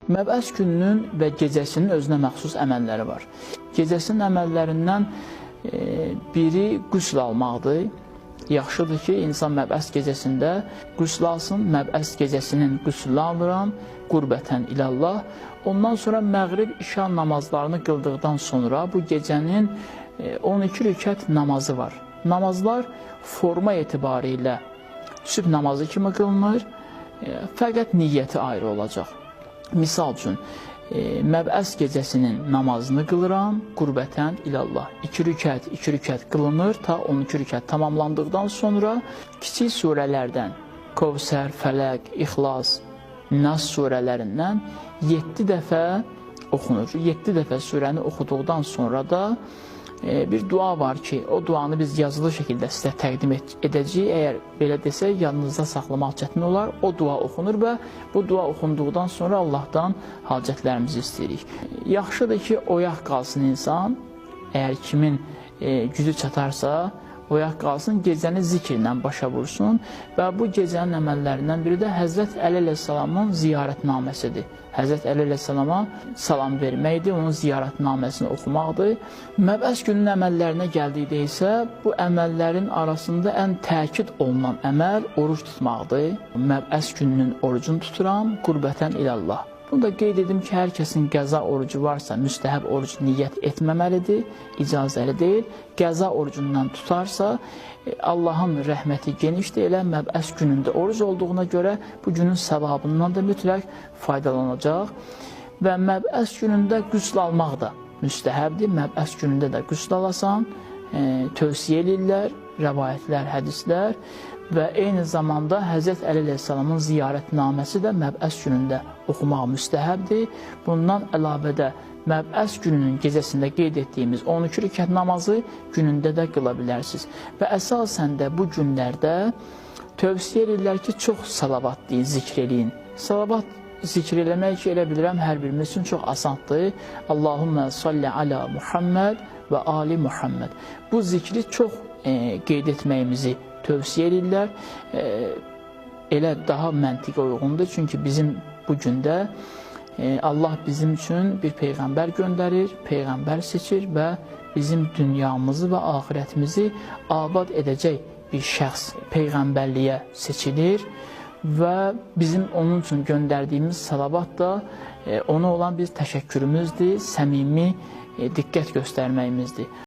Məbəs gününün və gecəsinin özünə məxsus əməlləri var. Gecəsinin əməllərindən biri qüsl almaqdır. Yaxşıdır ki, insan məbəs gecəsində qüsl alsın. Məbəs gecəsinin qüslünü alıram, qurbətən ilallah. Ondan sonra məğrib işa namazlarını qıldıqdan sonra bu gecənin 12 rükət namazı var. Namazlar forma etibarilə sübh namazı kimi qılınır, fəqət niyyəti ayrı olacaq. Misal üçün, məbəs gecəsinin namazını qılıram, qurbətən ilallah. 2 rükət qılınır, ta 12 rükət tamamlandıqdan sonra kiçik surələrdən, Kövsər, Fələq, İxlas, Nas surələrindən 7 dəfə oxunur. 7 dəfə surəni oxuduqdan sonra da bir dua var ki, o duanı biz yazılı şəkildə sizə təqdim edəcəyik. Əgər belə desək, yanınızda saxlamaq çətin olar. O dua oxunur və bu dua oxunduqdan sonra Allahdan hacətlərimizi istəyirik. Yaxşıdır ki, oyaq qalsın insan. Əgər kimin gücü çatarsa, oyaq qalsın, gecəni zikirlə başa vursun və bu gecənin əməllərindən biri də Həzrət Əli əleyhissalamın ziyarətnaməsidir. Həzrət Əli əleyhissalama salam verməkdir, onun ziyarətnaməsini oxumaqdır. Məbəs günün əməllərinə gəldikdə isə bu əməllərin arasında ən təkid olunan əməl oruc tutmaqdır. Məbəs gününün orucunu tuturam, qurbətən ilallah. Bunu da qeyd edim ki, hər kəsin qəza orucu varsa, müstəhəb oruc niyyət etməməlidir, icazəli deyil. Qəza orucundan tutarsa, Allahın rəhməti genişdir, elə məbəs günündə oruc olduğuna görə bu günün səvabından da mütləq faydalanacaq. Və məbəs günündə qüsl almaq da müstəhəbdir. Məbəs günündə də qüsl alasan, tövsiyə edirlər, rəvayətlər, hədislər və eyni zamanda Həzrət Əli əleyhissalamın ziyarətnaməsi də məbəs günündə oxumaq müstəhəbdir. Bundan əlavədə məbəs gününün gecəsində qeyd etdiyimiz 12 rükət namazı günündə də qıla bilərsiniz. Və əsasən də bu günlərdə tövsiyə edirlər ki, çox salavat deyin, zikr eləyin. Salavat zikr eləmək ki, elə bilirəm, hər birimiz üçün çox asandır. Allahümmə salli alə Muhammed və ali Muhammed. Bu zikri çox qeyd etməyimizi tövsiyə edirlər. Elə daha məntiqə uyğundur, çünki bizim bu gündə Allah bizim üçün bir peyğəmbər göndərir, peyğəmbər seçir və bizim dünyamızı və axirətimizi abad edəcək bir şəxs peyğəmbərliyə seçilir və bizim onun üçün göndərdiyimiz salavat da ona olan bir təşəkkürümüzdür, səmimi diqqət göstərməyimizdir.